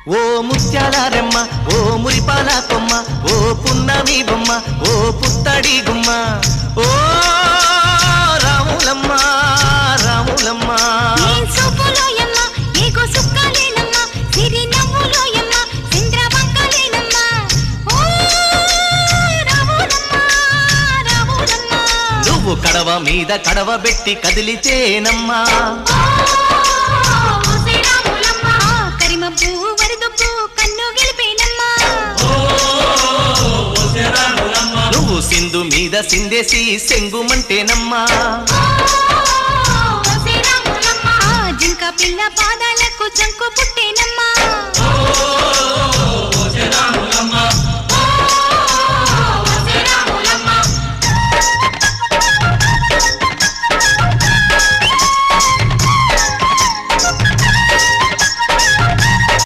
ఓ ముత్యాల రెమ్మ ఓ మురిపాల కొమ్మ ఓ పున్నమి బొమ్మ ఓ పుత్తడి గుమ్మ ఓ రాములమ్మ రాములమ్మ నువ్వు కడవ మీద కడవ పెట్టి కదిలితేనమ్మా నువ్వు సింధు మీద సిందేసి సెంగుమంటేనమ్మా జింక పిల్ల పాదాలకు జంకు పుట్టేన